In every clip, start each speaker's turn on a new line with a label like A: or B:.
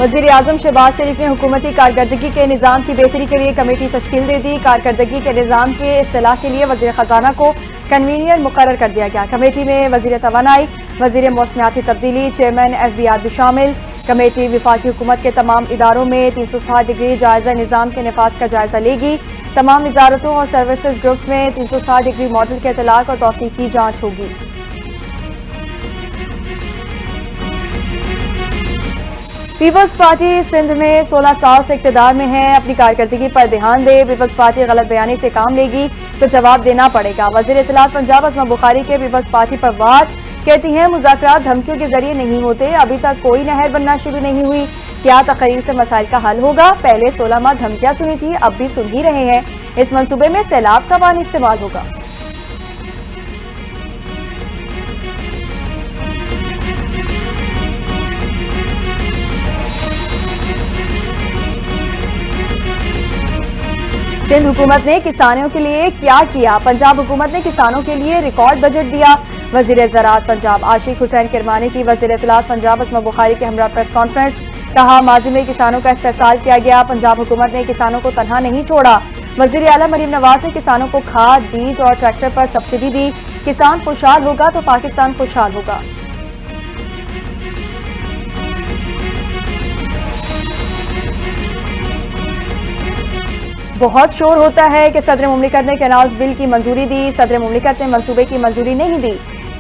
A: वज़ीर आज़म शहबाज शरीफ ने हुकूमती कारकर्दगी के निज़ाम की बेहतरी के लिए कमेटी तश्कील दे दी। कारकर्दगी के निज़ाम के इस्तिलाह के लिए वज़ीर ख़जाना को कन्वीनियर मुकर्रर कर दिया गया। कमेटी में वज़ीर तवानाई, वज़ीर मौसमियाती तब्दीली, चेयरमैन FBR भी शामिल। कमेटी वफाकी हुकूमत के तमाम इदारों में 360 डिग्री जायजा निज़ाम के नफाज का जायजा लेगी। तमाम वजारतों और सर्विसेज ग्रुप्स में 360 डिग्री मॉडल के इतलाक और तौसीह की जाँच होगी। पीपल्स पार्टी सिंध में 16 साल से इक़्तिदार में है, अपनी कारकर्दगी पर ध्यान दे। पीपल्स पार्टी गलत बयानी से काम लेगी तो जवाब देना पड़ेगा। वज़ीर इत्तलात पंजाब अस्मा बुखारी के पीपल्स पार्टी पर वार, कहती हैं मुज़ाकरात धमकियों के जरिए नहीं होते, अभी तक कोई नहर बनना शुरू नहीं हुई। क्या तकरीर से मसाइल का हल होगा? पहले 16 माह धमकियां सुनी थी, अब भी सुन ही रहे हैं। इस मंसूबे में सैलाब का पानी इस्तेमाल होगा। सिंध हुकूमत ने किसानों के लिए क्या किया? पंजाब हुकूमत ने किसानों के लिए रिकॉर्ड बजट दिया। वज़ीर ज़राअत पंजाब आशिक हुसैन किरमानी की वज़ीर इत्तलात पंजाब अस्मा बुखारी के हमरा प्रेस कॉन्फ्रेंस। कहा, माजी में किसानों का इस्तेहसाल किया गया, पंजाब हुकूमत ने किसानों को तनहा नहीं छोड़ा। वज़ीर आला मरीम नवाज ने किसानों को खाद, बीज और ट्रैक्टर पर सब्सिडी दी। किसान खुशहाल होगा तो पाकिस्तान खुशहाल होगा। बहुत शोर होता है कि सदर मुमलिकत ने कैनाल्स बिल की मंजूरी दी। सदर मुमलिकत ने मंसूबे की मंजूरी नहीं दी।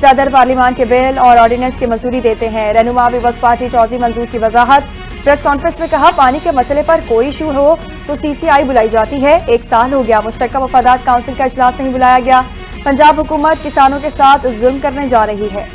A: सदर पार्लियामान के बिल और ऑर्डिनेंस की मंजूरी देते हैं। रहनुमा पीपल्स पार्टी चौधरी मंजूर की वजाहत। प्रेस कॉन्फ्रेंस में कहा, पानी के मसले पर कोई इशू हो तो CCI बुलाई जाती है। 1 साल हो गया, मुश्तरका मफादात काउंसिल का इजलास नहीं बुलाया गया। पंजाब हुकूमत किसानों के साथ जुल्म करने जा रही है।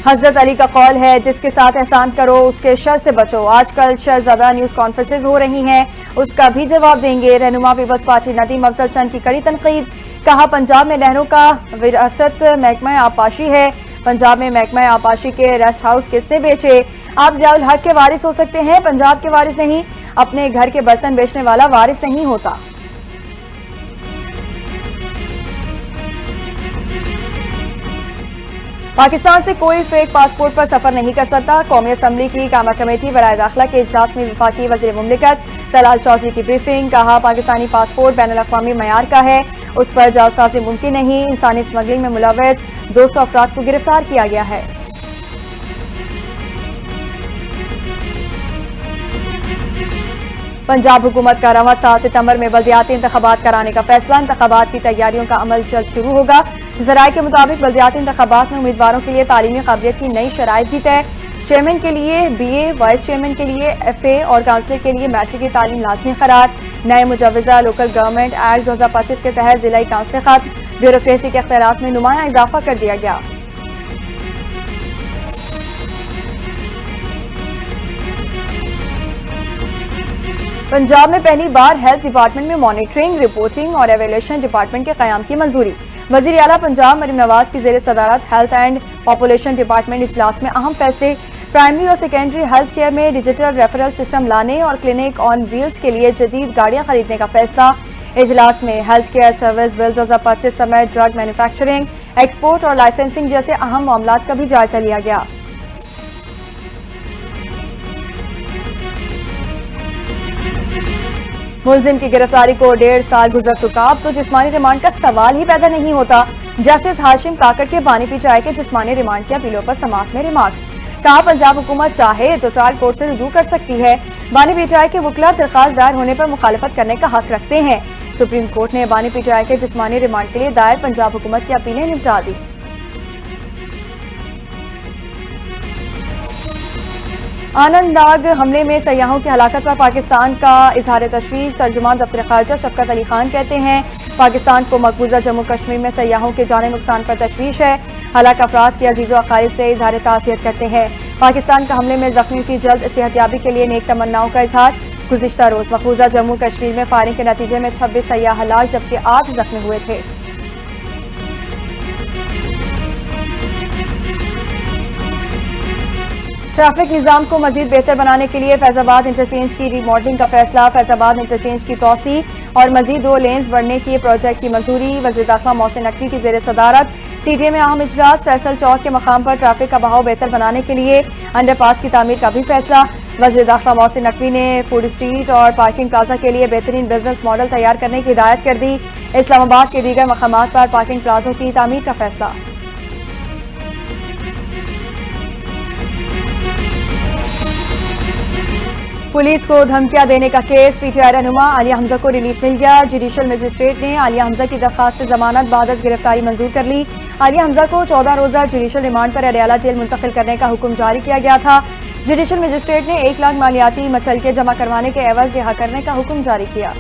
A: हजरत अली का कौल है, जिसके साथ एहसान करो उसके शर से बचो। आजकल शरज़दा न्यूज कॉन्फ्रेंसेज हो रही हैं, उसका भी जवाब देंगे। रहनुमा पीपल्स पार्टी नदीम अफजल चंद की कड़ी तनकीद। कहा, पंजाब में नहरों का विरासत महकमा आबपाशी है। पंजाब में महकमा आबपाशी के रेस्ट हाउस किसने बेचे? आप ज़ियाउल हक के वारिस हो सकते हैं, पंजाब के वारिस नहीं। अपने घर के बर्तन बेचने वाला वारिस नहीं होता। पाकिस्तान से कोई फेक पासपोर्ट पर सफर नहीं कर सकता। कौमी असम्बली की कामा कमेटी बराए दाखिला के इजलास में वफाकी वज़ीर मुमलिकत तलाल चौधरी की ब्रीफिंग। कहा, पाकिस्तानी पासपोर्ट बैनुल अक़वामी मयार का है, उस पर जालसाज़ी मुमकिन नहीं। इंसानी स्मगलिंग में मुलव्वस 200 अफराद को गिरफ्तार किया गया है। पंजाब हुकूमत का रवां साल सितंबर में बल्दियाती इंतखाबात कराने का फैसला। इंतखाबात की तैयारियों का अमल जल्द शुरू होगा। ज़राए के मुताबिक बल्दियाती इंतखाबात में उम्मीदवारों के लिए तालीमी काबिलियत की नई शराइत भी तय। चेयरमैन के लिए BA, वाइस चेयरमैन के लिए FA और काउंसलर के लिए मैट्रिक की तालीम लाजमी करार। नए मुजवज़ा लोकल गवर्नमेंट एक्ट 2025 के तहत जिलाई काउंसलर खत्म। ब्यूरोक्रेसी के अख्तियारात में नुमाया इजाफा कर दिया गया। पंजाब में पहली बार हेल्थ डिपार्टमेंट में मॉनिटरिंग, रिपोर्टिंग और एवेल्यूएशन डिपार्टमेंट के क़याम की मंजूरी। वज़ीर आला पंजाब मरीम नवाज की ज़ेर सदारत हेल्थ एंड पॉपुलेशन डिपार्टमेंट इजलास में अहम फैसले। प्राइमरी और सेकेंडरी हेल्थ केयर में डिजिटल रेफरल सिस्टम लाने और क्लिनिक ऑन व्हील्स के लिए जदीद गाड़ियां खरीदने का फैसला। इजलास में हेल्थ केयर सर्विस बिल 2025 समेत ड्रग मैन्युफैक्चरिंग, एक्सपोर्ट और लाइसेंसिंग जैसे अहम मामलात का भी जायजा लिया गया। मुलजिम की गिरफ्तारी को 1.5 साल गुजर चुका, अब तो जिस्मानी रिमांड का सवाल ही पैदा नहीं होता। जस्टिस हाशिम काकड़ के बानी पिचाई के जिस्मानी रिमांड की अपीलों पर समाअत में रिमार्क्स। कहा, पंजाब हुकूमत चाहे तो ट्रायल कोर्ट से रुजू कर सकती है। बानी पिचाई के वकील दरखास्त दायर होने पर मुखालफत करने का हक रखते हैं। सुप्रीम कोर्ट ने बानी पिचाई के जिस्मानी रिमांड के लिए दायर पंजाब हुकूमत की अपीलें निपटा दी। आनंदबाग हमले में सयाहों की हलाकत पर पाकिस्तान का इजहार तशवीश। तर्जुमान दफ्तर खारजा शफकत अली खान कहते हैं, पाकिस्तान को मकबूजा जम्मू कश्मीर में सयाहों के जाने नुकसान पर तशवीश है। हलाक अफराद के अजीज़ो अकारिब से इजहार ताज़ियत करते हैं। पाकिस्तान का हमले में जख्मियों की जल्द सेहतयाबी के लिए नेक तमन्नाओं का इजहार। गुज़िश्ता रोज़ मकबूजा जम्मू कश्मीर में फायरिंग के नतीजे में 26 सयाह हलाक जबकि 8 जख्मी हुए थे। ट्रैफिक निज़ाम को मजीद बेहतर बनाने के लिए फैजाबाद इंटरचेंज की रीमॉडलिंग का फैसला। फैजाबाद इंटरचेंज की तोसी और मजीद 2 लेन्स बढ़ने की प्रोजेक्ट की मंजूरी। वज़ीर दाखिला मोहसिन नकवी की ज़ेर सदारत सीटीए में अहम इजलास। फैसल चौक के मकाम पर ट्रैफिक का बहाव बेहतर बनाने के लिए अंडरपास की तामीर का भी फैसला। वज़ीर दाखिला मोहसिन नकवी ने फूड स्ट्रीट और पार्किंग प्लाजा के लिए बेहतरीन बिजनेस मॉडल तैयार करने की हिदायत कर दी। इस्लामाबाद के दीगर मकामात पर पार्किंग प्लाजों की तामीर का फैसला। पुलिस को धमकियां देने का केस। पीटीआई रहनुमा आलिया हमजा को रिलीफ मिल गया। जुडिशल मजिस्ट्रेट ने आलिया हमजा की दरखास्त से जमानत बाद गिरफ्तारी मंजूर कर ली। आलिया हमजा को 14 रोजा जुडिशल रिमांड पर अडयाला जेल मुंतकिल करने का हुक्म जारी किया गया था। जुडिशल मजिस्ट्रेट ने 1 लाख मालियाती मचलके जमा करवाने के एवज रिहा करने का हुक्म जारी किया।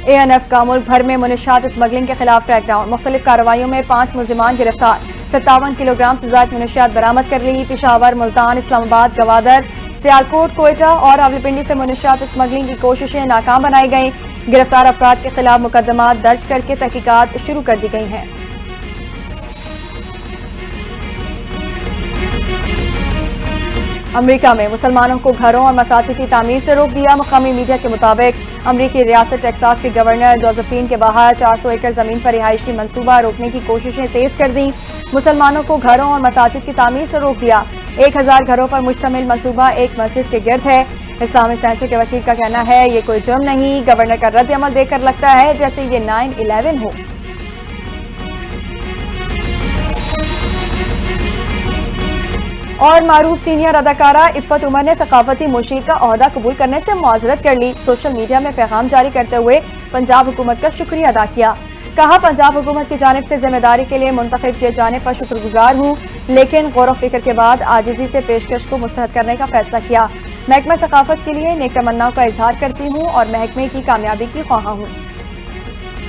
A: ANF का मुल्क भर में मुनशियात स्मगलिंग के खिलाफ क्रैकडाउन। मुख्तलिफ कार्रवाइयों में 5 मुलजिमान गिरफ्तार। 57 किलोग्राम से ज्यादा मुनशियात बरामद कर ली। पेशावर, मुल्तान, इस्लामाबाद, गवादर, सियालकोट, कोयटा और रावलपिंडी से मुनशियात स्मगलिंग की कोशिशें नाकाम बनाई गई। गिरफ्तार अफराद के खिलाफ मुकदमा दर्ज करके तहकीकात शुरू कर दी गई हैं। अमरीका में मुसलमानों को घरों और मसाजिद की तामीर से रोक दिया। मुकामी मीडिया के मुताबिक अमरीकी रियासत टेक्सास के गवर्नर जोसेफिन के बाहर 400 एकड़ जमीन पर रिहाइश की मंसूबा रोकने की कोशिशें तेज कर दी। मुसलमानों को घरों और मसाजिद की तामीर से रोक दिया। 1000 घरों पर मुश्तमिल मंसूबा एक मस्जिद के गिर्द है। इस्लामिक सेंटर के वकील का कहना है ये कोई जुर्म नहीं। गवर्नर का रद्द अमल देखकर लगता है जैसे ये 9/11 हो। और मारूफ सीनियर अदाकारा इफ़्फ़त उमर ने सकाफती मुशीर का ओहदा कबूल करने से मुआज़रत कर ली। सोशल मीडिया में पैगाम जारी करते हुए पंजाब हुकूमत का शुक्रिया अदा किया। कहा, पंजाब हुकूमत की जानिब से जिम्मेदारी के लिए मुंतखब किए जाने पर शुक्रगुजार हूँ, लेकिन गौर फिक्र के बाद आजिज़ी से पेशकश को मुस्तरद करने का फैसला किया। महकमा सकाफत के लिए नेक तमन्नाओं का इजहार करती हूँ और महकमे की कामयाबी की ख्वाहा हूँ।